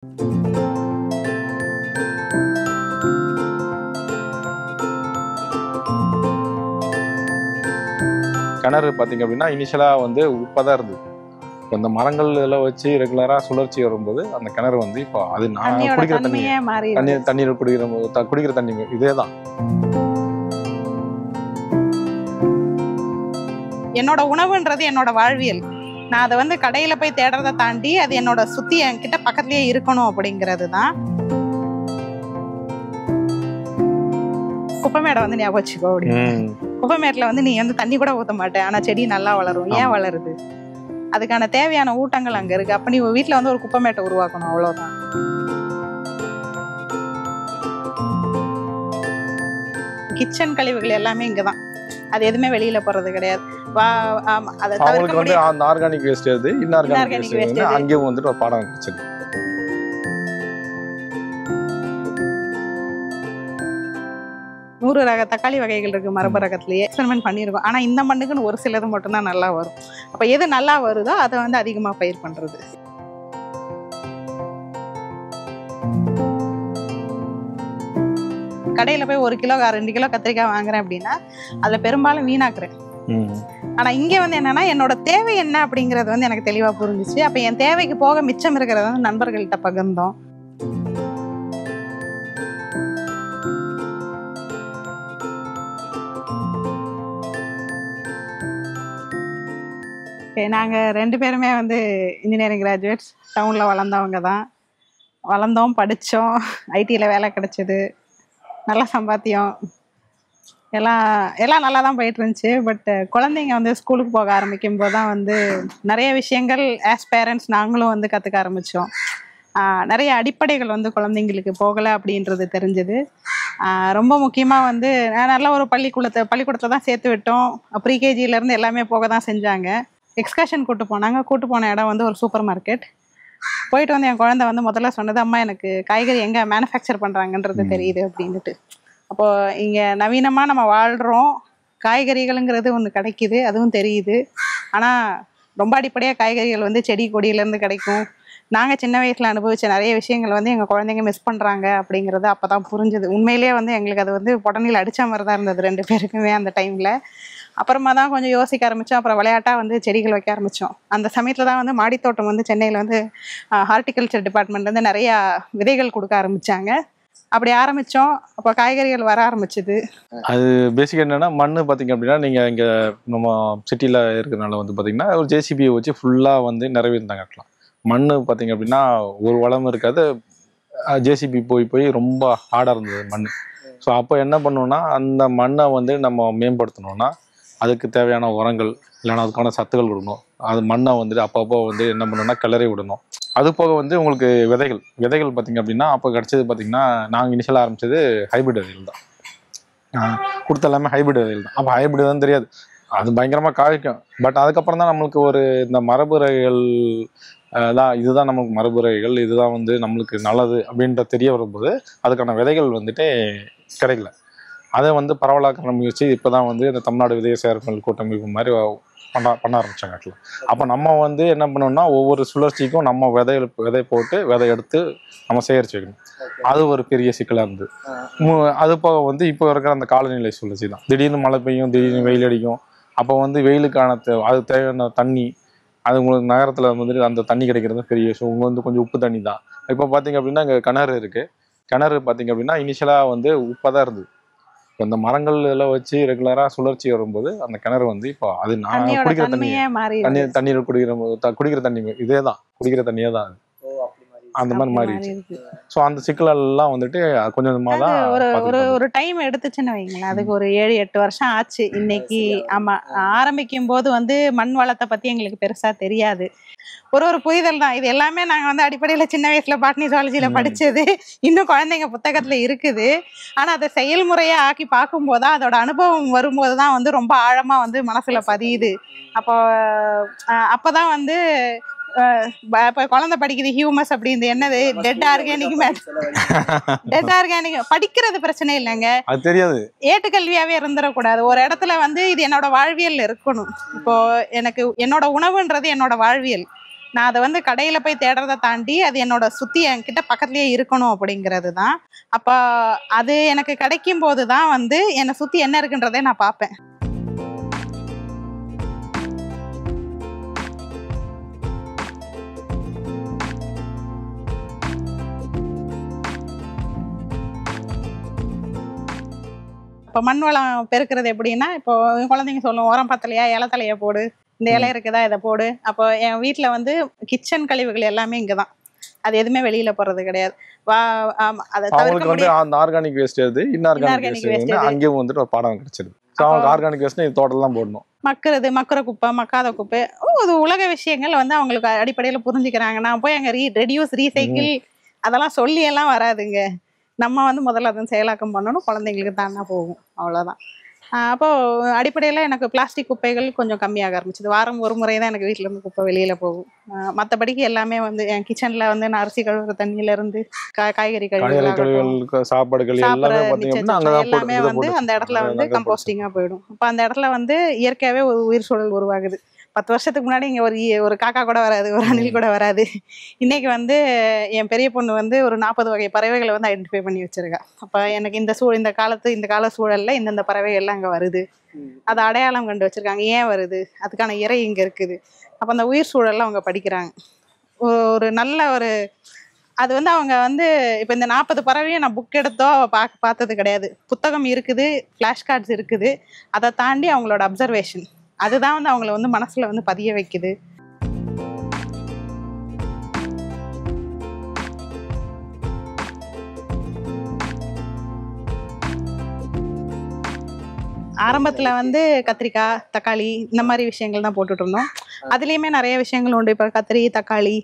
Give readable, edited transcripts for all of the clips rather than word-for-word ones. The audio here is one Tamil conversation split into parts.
கிணறு பார்த்தீங்க அப்படின்னா இனிஷியலாக வந்து உப்பாக தான் இருந்தது. இப்போ இந்த மரங்கள் இதெல்லாம் வச்சு ரெகுலராக சுழற்சி வரும்போது அந்த கிணறு வந்து இப்போ அது நான் குடிக்கிற தண்ணீர் குடிக்கிற தண்ணி இதே தான். என்னோட உணவுன்றது என்னோட வாழ்வியல். நான் அதை வந்து கடையில போய் தேடுறதை தாண்டி அது என்னோட சுத்தி என்கிட்ட பக்கத்துலயே இருக்கணும் அப்படிங்கிறது தான். குப்பைமேடை வந்து ஞாபகம் வச்சுக்கோ அப்படின்னு. குப்பைமேட்டில் வந்து நீ வந்து தண்ணி கூட ஊற்ற மாட்டேன், ஆனா செடி நல்லா வளரும். ஏன் வளருது? அதுக்கான தேவையான ஊட்டங்கள் அங்க இருக்கு. அப்ப நீ வீட்டுல வந்து ஒரு குப்பைமேட்டை உருவாக்கணும், அவ்வளவுதான். கிச்சன் கழிவுகள் எல்லாமே இங்கதான். அது எதுவுமே வெளியில போறது கிடையாது. அவங்களுக்கு வந்து அந்த ஆர்கானிக் வேஸ்ட் எது, இன்ஆர்கானிக் வேஸ்ட் அங்கேயும் வந்துட்டு ஒரு பாடம் கிடைச்சது. நூறு ரக தக்காளி வகைகள் இருக்கு மரபு ரகத்திலேயே. எக்ஸ்பெரிமெண்ட் பண்ணியிருக்கோம். ஆனா இந்த மண்ணுக்குன்னு ஒரு சிலது மட்டும்தான் நல்லா வரும். அப்ப எது நல்லா வருதோ அதை வந்து அதிகமா பயிர் பண்றது. கடையில போய் 1 கிலோ 2 கிலோ கத்திரிக்காய் வாங்குறேன் அப்படின்னா அதுல பெரும்பாலும் வீணாக்குறேன். ஆனா இங்க வந்து என்னன்னா என்னோட தேவை என்ன அப்படிங்கறது வந்து எனக்கு தெளிவா புரிஞ்சிச்சு. அப்ப என் தேவைக்கு போக மிச்சம் இருக்கிறத வந்து நண்பர்கள்ட்ட பகிர்ந்தோம். நாங்க 2 பேருமே வந்து இன்ஜினியரிங் கிராஜுவேட்ஸ். டவுன்ல வளர்ந்தவங்க தான். வளர்ந்தோம், படித்தோம், ஐடியில் வேலை கிடைச்சிது, நல்லா சம்பாத்தியம், எல்லாம் நல்லா தான் போயிட்டு இருந்துச்சு. பட் குழந்தைங்க வந்து ஸ்கூலுக்கு போக ஆரம்பிக்கும் போது தான் வந்து நிறைய விஷயங்கள் ஆஸ் பேரண்ட்ஸ் நாங்களும் வந்து கற்றுக்க ஆரம்பித்தோம். நிறைய அடிப்படைகள் வந்து குழந்தைங்களுக்கு போகலை அப்படின்றது தெரிஞ்சது. ரொம்ப முக்கியமாக வந்து நல்ல ஒரு பள்ளிக்கூடத்தை தான் சேர்த்து விட்டோம். ப்ரீகேஜியிலேருந்து எல்லாமே போக தான் செஞ்சாங்க. எக்ஸ்கர்ஷன் கூட்டு போன இடம் வந்து ஒரு சூப்பர் மார்க்கெட். போயிட்டு வந்து என் குழந்தை வந்து முதல்ல சொன்னது, அம்மா எனக்கு காய்கறி எங்கே மேனுஃபேக்சர் பண்ணுறாங்கன்றது தெரியுது அப்படின்ட்டு. அப்போது இங்கே நவீனமாக நம்ம வாழ்கிறோம், காய்கறிகளுங்கிறது ஒன்று கிடைக்கிது, அதுவும் தெரியுது. ஆனால் ரொம்ப அடிப்படையாக காய்கறிகள் வந்து செடி கொடியிலேருந்து கிடைக்கும். நாங்கள் சின்ன வயசில் அனுபவித்த நிறைய விஷயங்கள் வந்து எங்கள் குழந்தைங்க மிஸ் பண்ணுறாங்க அப்படிங்கிறது அப்போ தான் புரிஞ்சுது. உண்மையிலேயே வந்து எங்களுக்கு அது வந்து புடனில் அடித்த மாதிரி தான் இருந்தது 2 பேருக்குமே அந்த டைமில். அப்புறமா தான் கொஞ்சம் யோசிக்க ஆரம்பித்தோம். அப்புறம் விளையாட்டாக வந்து செடிகள் வைக்க ஆரம்பித்தோம். அந்த சமயத்தில் தான் வந்து மாடித்தோட்டம் வந்து சென்னையில் வந்து ஹார்டிகல்ச்சர் டிபார்ட்மெண்ட்லேருந்து நிறையா விதைகள் கொடுக்க ஆரம்பித்தாங்க. அப்படி ஆரம்பித்தோம். அப்போ காய்கறிகள் வர ஆரம்பிச்சுது. அது பேசிக்காக என்னென்னா மண் பார்த்திங்க அப்படின்னா நீங்கள் இங்கே நம்ம சிட்டியில் இருக்கிறனால வந்து பார்த்திங்கன்னா ஒரு ஜேசிபியை வச்சு ஃபுல்லாக வந்து நிறைவேறிந்தாங்க கட்டலாம். மண் பார்த்திங்க அப்படின்னா ஒரு வளம் இருக்காது. ஜேசிபி போய் ரொம்ப ஹார்டாக இருந்தது மண். ஸோ அப்போ என்ன பண்ணோன்னா அந்த மண்ணை வந்து நம்ம மேம்படுத்தணும்னா அதுக்கு தேவையான உரங்கள் இல்லைன்னா அதுக்கான சத்துக்கள் கொடுக்கணும். அது மண்ணை வந்துட்டு அப்பப்போ வந்து என்ன பண்ணணும்னா கிளறி விடணும். அது போக வந்து உங்களுக்கு விதைகள் பார்த்திங்க அப்படின்னா அப்போ கிடச்சது பார்த்திங்கன்னா நாங்கள் இனிஷியலாக ஆரம்பித்தது ஹைபிரிட் விதைகள் தான். கொடுத்த எல்லாமே ஹைபிரிட் விதைகள் தான். அப்போ ஹைபிரிட் தான் தெரியாது, அது பயங்கரமாக காய்க்கும். பட் அதுக்கப்புறம் தான் நம்மளுக்கு ஒரு இந்த மரபுரைகள் தான், இதுதான் நமக்கு மரபுரைகள், இதுதான் வந்து நம்மளுக்கு நல்லது அப்படின்ற தெரிய வரும்போது அதுக்கான விதைகள் வந்துட்டு கிடைக்கல. அதை வந்து பரவலாக்கிற முயற்சி இப்போ தான் வந்து இந்த தமிழ்நாடு விதை சேகரிப்புகள் கூட்டமைப்பு மாதிரி பண்ண ஆரம்பித்தாங்க ஆக்சுவலாக. அப்போ நம்ம வந்து என்ன பண்ணோம்னா ஒவ்வொரு சுழற்சிக்கும் நம்ம விதை போட்டு விதை எடுத்து நம்ம சேகரித்து வைக்கணும். அது ஒரு பெரிய சிக்கலாக இருந்தது. அது போக வந்து இப்போ இருக்கிற அந்த காலநிலை சுழற்சி தான். திடீர்னு மழை பெய்யும், திடீர்னு வெயில் அடிக்கும். அப்போ வந்து வெயிலுக்கான அது தேவையான தண்ணி, அது உங்களுக்கு நகரத்தில் வந்துட்டு அந்த தண்ணி கிடைக்கிறது பெரிய விஷயம். உங்க வந்து கொஞ்சம் உப்பு தண்ணி தான். இப்போ பார்த்தீங்க அப்படின்னா இங்கே கிணறு இருக்குது. கிணறு பார்த்தீங்க அப்படின்னா இனிஷியலாக வந்து உப்பாக தான் இருந்தது. இப்போ இந்த மரங்கள் இதெல்லாம் வச்சு ரெகுலராக சுழற்சி வரும்போது அந்த கிணறு வந்து இப்போ அது நான் குடிக்கிற தண்ணீர் குடிக்கிற தண்ணி இதே தான், குடிக்கிற தண்ணியே தான் அந்த மாதிரி மாறிடுச்சு. ஸோ அந்த சிக்கலெல்லாம் வந்துட்டு கொஞ்சம் கொஞ்சமாக தான் ஒரு டைம் எடுத்துச்சுன்னு வைங்களேன். அதுக்கு ஒரு 7-8 வருஷம் ஆச்சு இன்னைக்கு. ஆமாம், ஆரம்பிக்கும் போது வந்து மண் வளத்தை பற்றி எங்களுக்கு பெருசாக தெரியாது. ஒரு புரிதல் தான். இது எல்லாமே நாங்கள் வந்து அடிப்படையில் சின்ன வயசில் பாட்னி ஜுவாலஜியில் படித்தது இன்னும் குழந்தைங்க புத்தகத்தில் இருக்குது. ஆனால் அதை செயல்முறையாக ஆக்கி பார்க்கும்போது தான், அதோட அனுபவம் வரும்போது தான் வந்து ரொம்ப ஆழமாக வந்து மனசில் பதியுது. அப்போ தான் வந்து இப்ப குழந்தை படிக்குது ஹியூமஸ் அப்படின்னு, என்னது டெட் ஆர்கானிக் படிக்கிறது பிரச்சனை இல்லைங்க, அது தெரியாது. ஏட்டுக்கல்வியாவே இருந்துடக்கூடாது. ஒரு இடத்துல வந்து இது என்னோட வாழ்வியல் இருக்கணும். இப்போ எனக்கு என்னோட உணவுன்றது என்னோட வாழ்வியல். நான் அதை வந்து கடையில போய் தேடுறதை தாண்டி அது என்னோட சுத்தி என்கிட்ட பக்கத்துலயே இருக்கணும் அப்படிங்கிறது தான். அப்போ அது எனக்கு கிடைக்கும் போது தான் வந்து என்னை சுத்தி என்ன இருக்குன்றதே நான் பார்ப்பேன். இப்போ மண் வளம் பெருக்கிறது எப்படின்னா, இப்போ குழந்தைங்க சொல்லும் உரம் பத்தலையா இலை தலையை போடு, இந்த இலை இருக்குதா இதை போடு. அப்போ என் வீட்டில் வந்து கிச்சன் கழிவுகள் எல்லாமே இங்கே தான், அது எதுவுமே வெளியில போறது கிடையாது. அதை அவங்களுக்கு வந்து அந்த ஆர்கானிக் வேஸ்ட் எது இன்ஆர்கானிக் வேஸ்ட் அங்கேயும் வந்துட்டு ஒரு பாடம் கிடைச்சிருது. அவங்களுக்கு ஆர்கானிக் வேஸ்ட் தோட்டம் தான் போடணும். மக்குற குப்பை மக்காத குப்பை இது உலக விஷயங்கள் வந்து அவங்களுக்கு அடிப்படையில் புரிஞ்சுக்கிறாங்க. நான் போய் அங்கே ரெடியூஸ் ரீசைக்கிள் அதெல்லாம் சொல்லி எல்லாம் வராதுங்க. நம்ம வந்து முதல்ல அதை செயலாக்கம் பண்ணணும், குழந்தைங்களுக்கு தானே போகும், அவ்வளோதான். அப்போது அடிப்படையில் எனக்கு பிளாஸ்டிக் குப்பைகள் கொஞ்சம் கம்மியாக ஆரம்பிச்சிது. வாரம் ஒரு முறை தான் எனக்கு வீட்டிலேருந்து குப்பை வெளியில் போகும். மற்றபடிக்கு எல்லாமே வந்து என் கிச்சனில் வந்து நான் அரிசி கழுவுற தண்ணியிலேருந்து காய்கறி கழிவுகள் சாப்பாடுகள் எல்லாமே வந்து அந்த இடத்துல வந்து கம்போஸ்டிங்காக போயிடும். அப்போ அந்த இடத்துல வந்து இயற்கையாகவே ஒரு உயிர் சூழல் உருவாகுது. 10 வருஷத்துக்கு முன்னாடி இங்கே ஒரு காக்கா கூட வராது, ஒரு அணில் கூட வராது. இன்னைக்கு வந்து என் பெரிய பொண்ணு வந்து ஒரு 40 வகை பறவைகளை வந்து ஐடென்டிஃபை பண்ணி வச்சிருக்கா. அப்போ எனக்கு இந்த கால சூழல்ல இந்தந்த பறவைகள்லாம் அங்கே வருது, அதை அடையாளம் கண்டு வச்சிருக்காங்க. ஏன் வருது, அதுக்கான இறை இங்கே இருக்குது. அப்போ அந்த உயிர் சூழல்லாம் அவங்க படிக்கிறாங்க. ஒரு நல்ல அது வந்து அவங்க வந்து இப்போ இந்த 40 பறவையும் நான் புக் எடுத்தோ பார்த்தது கிடையாது. புத்தகம் இருக்குது, ஃப்ளாஷ் கார்ட்ஸ் இருக்குது. அதை தாண்டி அவங்களோட அப்சர்வேஷன் அதுதான் வந்து அவங்கள வந்து மனசுல வந்து பதிய வைக்குது. ஆரம்பத்துல வந்து கத்திரிக்காய் தக்காளி இந்த மாதிரி விஷயங்கள் தான் போட்டுட்டு இருந்தோம். அதுலயுமே நிறைய விஷயங்கள் உண்டு. இப்போ கத்திரி தக்காளி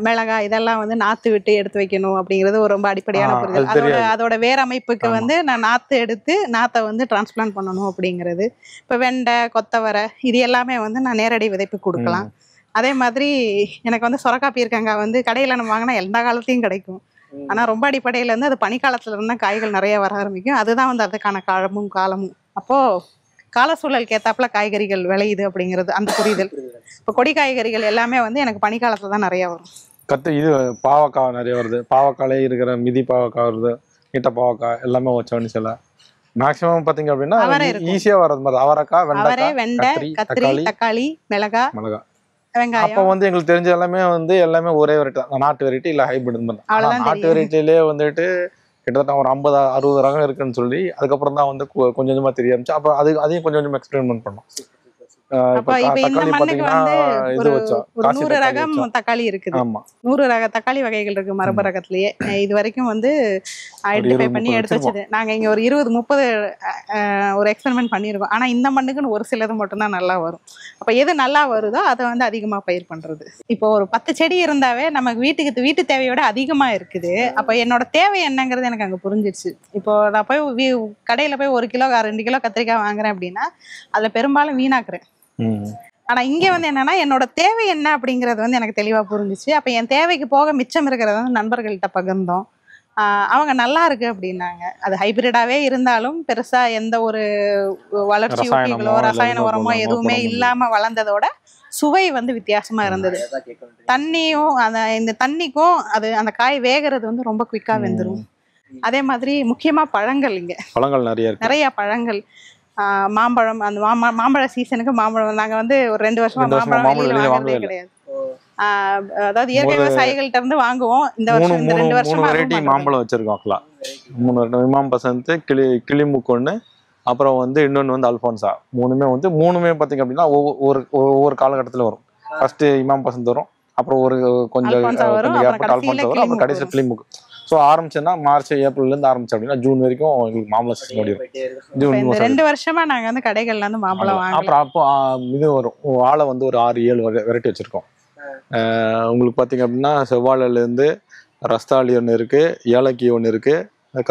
மிளகாய் இதெல்லாம் வந்து நாத்து விட்டு எடுத்து வைக்கணும் அப்படிங்கிறது ஒரு ரொம்ப அடிப்படையான புரிதல். அதோட வேர் அமைப்புக்கு வந்து நான் நாத்தை எடுத்து நாத்தை வந்து டிரான்ஸ்பிளான்ட் பண்ணணும் அப்படிங்கிறது. இப்போ வெண்டை கொத்தவரை இது எல்லாமே வந்து நான் நேரடி விதைப்பு கொடுக்கலாம். அதே மாதிரி எனக்கு வந்து சொரக்காய் பீர்க்கங்காய் வந்து கடையில் நம்ம வாங்கினா எந்த காலத்தையும் கிடைக்கும். ஆனால் ரொம்ப அடிப்படையில் இருந்து அது பனிக்காலத்துல இருந்தால் காய்கள் நிறைய வர ஆரம்பிக்கும். அதுதான் வந்து அதுக்கான காலமும். அப்போது கால சூழலுக்கு ஏத்தாப்புல காய்கறிகள் விளையுது அப்படிங்கிறது அந்த புரிதல். இப்போ கொடி காய்கறிகள் எல்லாமே வந்து எனக்கு பனிக்காலத்துல தான் நிறைய வரும். இது பாவக்காய் நிறைய வருது. பாவக்காலே இருக்கிற மிதி பாவக்காய் வருது, நீட்ட பாவக்காய் எல்லாமே வச்சோன்னு சில மேக்ஸிமம் பார்த்தீங்க அப்படின்னா ஈஸியாக வர்றது மாதிரி அவரைக்காய், வெண்டை, கத்திரி, தக்காளி, மிளகாய், வெங்காயம். அப்போ வந்து எங்களுக்கு தெரிஞ்ச எல்லாமே ஒரே வெரைட்டி தான், நாட்டு வெரைட்டி இல்லை ஹைபிரிட் மாதிரி. நாட்டு வெரைட்டிலே வந்துட்டு கிட்டத்தட்ட ஒரு 50-60 ரகம் இருக்குன்னு சொல்லி அதுக்கப்புறம் தான் வந்து கொஞ்சம் கொஞ்சமா தெரிய ஆரம்பிச்சு. அப்போ அதையும் கொஞ்சம் கொஞ்சமா எக்ஸ்பெரிமெண்ட் பண்ணோம். தக்காளி இருக்குது, 100 ரக தக்காளி வகைகள் இருக்கு மரபு ரகத்திலேயே. இது வரைக்கும் வந்து ஐடென்டிஃபை பண்ணி எடுத்து வச்சது நாங்க இங்க ஒரு 20-30 ஒரு எக்ஸ்பெரிமெண்ட் பண்ணியிருக்கோம். ஆனா இந்த மண்ணுக்குன்னு ஒரு சிலது மட்டும்தான் நல்லா வரும். அப்ப எது நல்லா வருதோ அதை வந்து அதிகமா பயிர் பண்றது. இப்போ ஒரு 10 செடி இருந்தாவே நமக்கு வீட்டு தேவையோட அதிகமா இருக்குது. அப்ப என்னோட தேவை என்னங்கிறது எனக்கு அங்க புரிஞ்சிருச்சு. இப்போ நான் போய் கடையில போய் 1 கிலோ 2 கிலோ கத்திரிக்காய் வாங்குறேன் அப்படின்னா அதுல பெரும்பாலும் வீணாக்குறேன். ஆனா இங்க வந்து என்னன்னா என்னோட தேவை என்ன அப்படிங்கறது வந்து எனக்கு தெளிவா புரிஞ்சிச்சு. அப்ப என் தேவைக்கு போக மிச்சம் இருக்கிறத வந்து நண்பர்கள்ட்ட பகிர்ந்தோம். அவங்க நல்லா இருக்கு அப்படின்னாங்க. அது ஹைபிரிடாவே இருந்தாலும் பெருசா எந்த ஒரு வளர்ச்சி ஊக்கிகளோ ரசாயன உரமோ எதுவுமே இல்லாம வளர்ந்ததோட சுவை வந்து வித்தியாசமா இருந்தது. தண்ணியும் இந்த தண்ணிக்கும் அந்த காய் வேகிறது வந்து ரொம்ப குயிக்கா வெந்துடும். அதே மாதிரி முக்கியமா பழங்கள், இங்க பழங்கள் நிறைய பழங்கள். மாம்பழம், அந்த மாம்பழ சீசனுக்கு மாம்பழம் நாங்க வந்து ஒரு 2 வருஷமா மாம்பழம் வாங்குறதே கிடையாது. அதாவது இயற்கை விவசாயிகள்ட்ட இருந்து வாங்குவோம். இந்த வருஷம் 2 வருஷமா மாம்பழம் வச்சிருக்கோம். 3 இமாம் பசந்த், கிளிமுக்கு, அப்புறம் வந்து இன்னொன்று வந்து அல்ஃபான்சா. மூணுமே பார்த்தீங்க அப்படின்னா ஒவ்வொரு காலகட்டத்தில் வரும். ஃபர்ஸ்ட் இமாம் பசந்த் வரும், அப்புறம் கொஞ்சம் அல்ஃபான்சா வரும், அப்புறம் கடைசி கிளிமுக்கு. ஸோ ஆரம்பிச்சோன்னா மார்ச் ஏப்ரல்லேருந்து ஆரம்பிச்சு அப்படின்னா ஜூன் வரைக்கும் எங்களுக்கு மாம்பழம் சீசன் ஓடிடும். ஜூன் 2 வருஷமா நாங்கள் வந்து கடைகள்ல இருந்து மாம்பழம் வாங்கலாம். அப்புறம் அப்போ இது வரும். வாழை வந்து ஒரு 6-7 வெரைட்டி வச்சிருக்கோம். உங்களுக்கு பார்த்தீங்க அப்படின்னா செவ்வாழைலேருந்து ரஸ்தாளி ஒன்று இருக்கு, ஏலக்கி ஒன்று இருக்கு,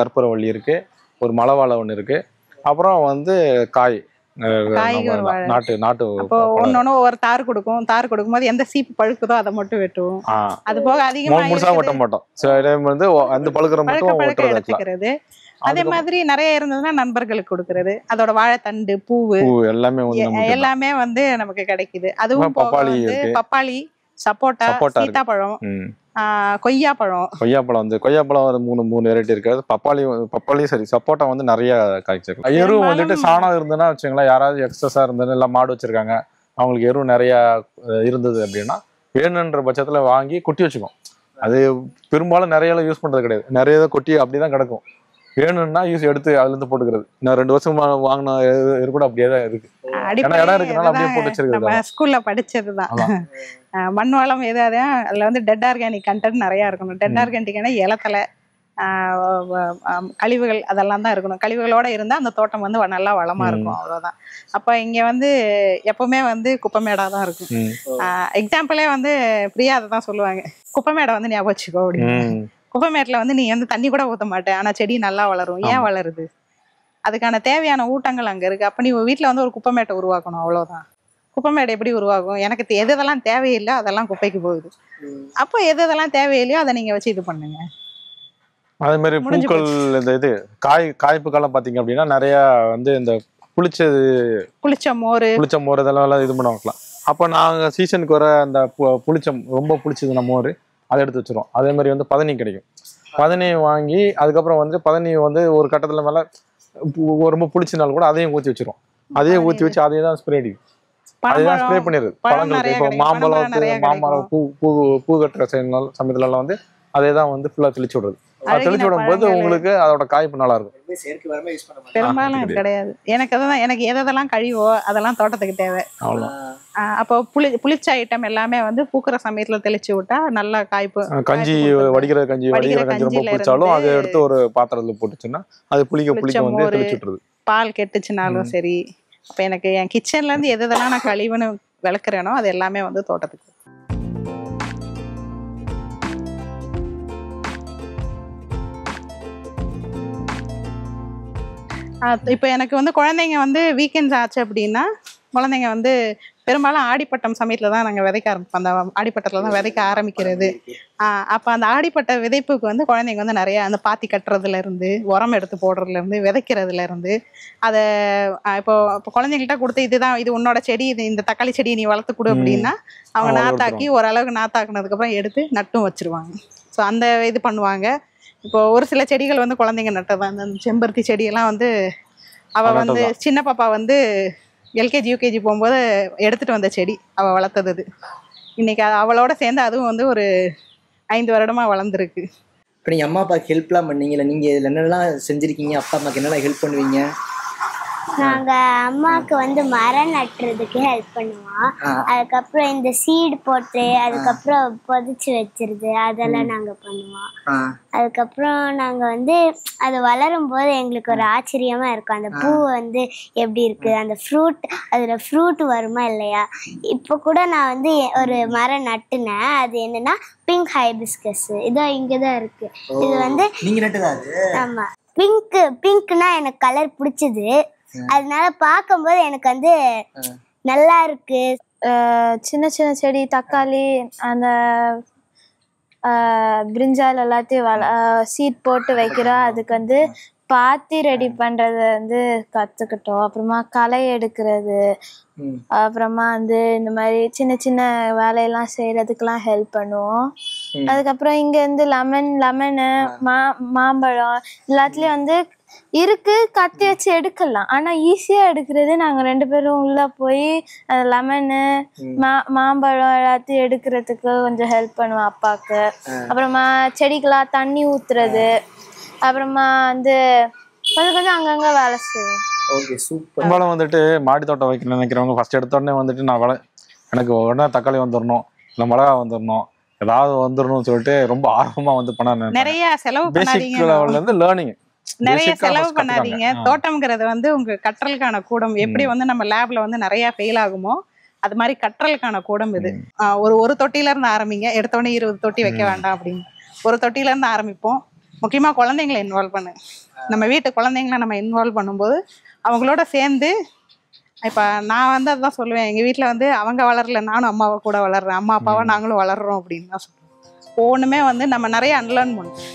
கற்பூரவள்ளி இருக்கு, ஒரு மலைவாழை ஒன்று இருக்கு, அப்புறம் வந்து காய் நாட்டு ஒன்னொன்னு ஒரு தார் கொடுக்கும்போது எந்த சீப்பு பழுக்குதோ அதை மட்டும் வெட்டுவோம். அது போக அதிகமா வெட்ட மாட்டோம். அந்த பழுக்க எடுத்துக்கிறது. அதே மாதிரி நிறைய இருந்ததுன்னா நண்பர்களுக்கு கொடுக்கறது. அதோட வாழைத்தண்டு, பூவு எல்லாமே வந்து நமக்கு கிடைக்குது. அதுவும் பப்பாளி, சப்போட்டா, சப்போட்டா இருக்கு. சீத்தாப்பழம், ம். கொய்யாப்பழம். கொய்யாப்பழம் வந்து மூணு வெரைட்டி இருக்கு. பப்பாளியும் சரி, சப்போட்டா வந்து நிறைய காய்ச்சிருக்கும். எரு வந்துட்டு சாணம் இருந்ததுன்னா வச்சுங்களேன், யாராவது எக்ஸஸா இருந்ததுன்னு இல்லை மாடு வச்சிருக்காங்க, அவங்களுக்கு எரு நிறைய இருந்தது அப்படின்னா வேணுன்ற பட்சத்துல வாங்கி கொட்டி வச்சுக்கோம். அது பெரும்பாலும் நிறைய யூஸ் பண்றது கிடையாது, நிறைய கொட்டி அப்படிதான் கிடக்கும். வேணும்னா எடுத்து அதுல இருந்து போட்டுக்கிறது. நான் 2 வருஷம் வாங்கின எரு கூட அப்படியே தான் இருக்கு. ஏன்னா இடம் இருக்கனால அப்படியே போட்டு வச்சிருக்கிறது. நம்ம ஸ்கூல்ல படிச்சதுதான். மண் வளம் எது அதுல வந்து டெட் ஆர்கானிக் கண்டென்ட் நிறைய இருக்கணும். டெட் ஆர்கானிக்னா இலத்தலை, கழிவுகள் அதெல்லாம் தான் இருக்கணும். கழிவுகளோட இருந்தா அந்த தோட்டம் வந்து நல்லா வளமா இருக்கும், அவ்வளவுதான். அப்ப இங்க வந்து எப்பவுமே வந்து குப்பைமேடா தான் இருக்கும். எக்ஸாம்பிளே வந்து பிரியா அதை தான் சொல்லுவாங்க, குப்பைமேடை வந்து ஞாபகம் வச்சுக்கோ அப்படின்னு. குப்பைமேட்டில் வந்து நீ வந்து தண்ணி கூட ஊற்ற மாட்டேன், ஆனா செடி நல்லா வளரும். ஏன் வளருது? அதுக்கான தேவையான ஊட்டங்கள் அங்க இருக்கு. அப்ப நீ வீட்டுல வந்து ஒரு குப்பைமேட்டை உருவாக்கணும், அவ்வளவுதான். குப்பைமேடை எப்படி உருவாகும்? எனக்கு எதெல்லாம் தேவையில்லை அதெல்லாம் குப்பைக்கு போகுது. அப்போ எதெல்லாம் தேவையில்லையோ அதை நீங்க வச்சு இது பண்ணுங்க. அதே மாதிரி பூக்கள், இந்த காய்ப்பு காலம் பாத்தீங்க அப்படின்னா நிறைய வந்து இந்த புளிச்ச மோர் இதெல்லாம் இது பண்ணுவாங்கலாம். அப்போ நாங்க சீசனுக்கு வர அந்த ரொம்ப புளிச்சது மோர் அதை எடுத்து வச்சிருவோம். அதே மாதிரி வந்து பதனி கிடைக்கும். பதனி வாங்கி அதுக்கப்புறம் வந்து பதனி வந்து ஒரு கட்டத்துல மேல ரொம்ப புளிச்சனால கூட அதையும் ஊற்றி வச்சிருவோம். அதையும் ஊற்றி வச்சு அதையே தான் ஸ்ப்ரே அடிக்கும். அதுதான் ஸ்ப்ரே பண்ணிடுது பழங்களுக்கு. இப்போ மாம்பழம் பூ கட்டுற சமயத்துல எல்லாம் வந்து அதே தான் வந்து ஃபுல்லா தெளிச்சு விடுறது. தெளிச்சு விடும் போது உங்களுக்கு அதோட காய்ப்பு நல்லா இருக்கும். பெரும்பாலும் கிடையாது. எனக்கு எதெல்லாம் கழிவோ அதெல்லாம் தோட்டத்துக்கு தேவை. அப்போ புளிச்ச ஐட்டம் எல்லாமே வந்து பூக்கிற சமயத்துல தெளிச்சு விட்டா நல்லா காய்ப்பு. வடிகிற கஞ்சி ரொம்ப புளிச்சாலும் அதை எடுத்து ஒரு பாத்திரத்துல போட்டுச்சுன்னா அது புளிக்க வந்து தெளிச்சு விட்டுருது. பால் கெட்டுச்சுனாலும் சரி. அப்ப எனக்கு என் கிச்சன்ல இருந்து எதெல்லாம் நான் கழிவுன்னு விளக்குறேனோ அது எல்லாமே வந்து தோட்டத்துக்கு. இப்போ எனக்கு வந்து குழந்தைங்க வந்து வீக்கெண்ட்ஸ் ஆச்சு அப்படின்னா குழந்தைங்க வந்து பெரும்பாலும் ஆடிப்பட்டம் சமயத்துல தான் நாங்கள் விதைக்க ஆரம்பிப்போம். அந்த ஆடிப்பட்டத்தில் தான் விதைக்க ஆரம்பிக்கிறது. அப்போ அந்த ஆடிப்பட்ட விதைப்புக்கு வந்து குழந்தைங்க வந்து நிறைய அந்த பாத்தி கட்டுறதுல இருந்து, உரம் எடுத்து போடுறதுல இருந்து, விதைக்கிறதுல இருந்து அதை இப்போ குழந்தைங்கள்ட்ட கொடுத்து இது உன்னோட செடி, இந்த தக்காளி செடியை நீ வளர்த்து கொடு அப்படின்னா அவங்க நாத்தாக்கி ஓரளவுக்கு நாத்தாக்குனதுக்கப்புறம் எடுத்து நட்டும் வச்சிருவாங்க. ஸோ அந்த இது பண்ணுவாங்க. இப்போ ஒரு சில செடிகள் வந்து குழந்தைங்க நட்டதான். அந்த செம்பருத்தி செடியெல்லாம் வந்து அவள் வந்து சின்ன பாப்பா வந்து எல்கேஜி யூகேஜி போகும்போது எடுத்துட்டு வந்த செடி அவள் வளர்த்தது. இன்னைக்கு அவளோட சேர்ந்து அதுவும் வந்து ஒரு 5 வருடமா வளர்ந்துருக்கு. இப்போ நீங்கள் அம்மா அப்பாவுக்கு ஹெல்ப்லாம் பண்ணீங்களா? நீங்கள் இதில் என்னெல்லாம் செஞ்சுருக்கீங்க? அப்பா அம்மாவுக்கு என்னெல்லாம் ஹெல்ப் பண்ணுவீங்க? நாங்கள் அம்மாவுக்கு வந்து மரம் நட்டுறதுக்கு ஹெல்ப் பண்ணுவோம். அதுக்கப்புறம் இந்த சீடு போட்டு அதுக்கப்புறம் பொதிச்சு வச்சிருது அதெல்லாம் நாங்கள் பண்ணுவோம். அதுக்கப்புறம் நாங்கள் வந்து அது வளரும் போது எங்களுக்கு ஒரு ஆச்சரியமா இருக்கும். அந்த பூ வந்து எப்படி இருக்கு, அந்த ஃப்ரூட், அதில் ஃப்ரூட் வருமா இல்லையா. இப்போ கூட நான் வந்து ஒரு மரம் நட்டுனேன். அது என்னன்னா பிங்க் ஹைபிஸ்கஸ். இதோ இங்கே தான் இருக்கு. இது வந்து ஆமாம், பிங்க்னா எனக்கு கலர் பிடிச்சது. அதனால பார்க்கும்போது எனக்கு வந்து நல்லா இருக்கு. சின்ன சின்ன செடி, தக்காளி, அந்த பிரிஞ்சால் எல்லாத்தையும் சீட் போட்டு வைக்கிறோம். அதுக்கு வந்து பாத்தி ரெடி பண்றத வந்து கத்துக்கிட்டோம். அப்புறமா களை எடுக்கிறது, அப்புறமா வந்து இந்த மாதிரி சின்ன சின்ன வேலையெல்லாம் செய்யறதுக்கெல்லாம் ஹெல்ப் பண்ணுவோம். அதுக்கப்புறம் இங்க இருந்து லெமனு மாம்பழம் எல்லாத்துலயும் வந்து இருக்கு, கத்தி வச்சு எடுக்கலாம். ஆனா ஈஸியா எடுக்கிறது நாங்க 2 பேரும் உள்ள போய் லெமனு மாம்பழம் எல்லாத்தையும் எடுக்கிறதுக்கு கொஞ்சம் ஹெல்ப் பண்ணுவோம் அப்பாவுக்கு. அப்புறமா செடிக்கெல்லாம் தண்ணி ஊத்துறது, அப்புறமா வந்து கொஞ்சம் அங்கங்க வேலை செய்வோம். பெரும்பாலும் வந்துட்டு மாடி தோட்டம் வைக்கணும்னு நினைக்கிறவங்க ஃபர்ஸ்ட் எடுத்த உடனே வந்துட்டு எனக்கு உடனே தக்காளி வந்துடணும், இல்லை மிளகா வந்துடணும், ஏதாவது வந்துடணும்னு சொல்லிட்டு ரொம்ப ஆர்வமா வந்து பண்ண நிறைய செலவு பேசிக் லெவல்ல இருந்து லேர்னிங் நிறைய செலவு பண்ணாதீங்க. தோட்டம்ங்கிறது வந்து உங்க கற்றலுக்கான கூடம். எப்படி வந்து நம்ம லேப்ல வந்து நிறைய ஃபெயில் ஆகுமோ அது மாதிரி கற்றலுக்கான கூடம் இது. ஒரு தொட்டில இருந்து ஆரம்பிங்க. எடுத்தோடனே 20 தொட்டி வைக்க வேண்டாம் அப்படின்னு ஒரு தொட்டில இருந்து ஆரம்பிப்போம். முக்கியமா குழந்தைங்களை இன்வால்வ் பண்ணு. நம்ம வீட்டு குழந்தைங்களை நம்ம இன்வால்வ் பண்ணும்போது அவங்களோட சேர்ந்து, இப்ப நான் வந்து அதுதான் சொல்லுவேன், எங்க வீட்டுல வந்து அவங்க வளரல, நானும் அம்மாவை கூட வளர்றேன், அம்மா அப்பாவை நாங்களும் வளர்றோம் அப்படின்னு தான் சொல்லுவேன். ஒண்ணுமே வந்து நம்ம நிறைய அன்லேர்ன் பண்ணுவோம்.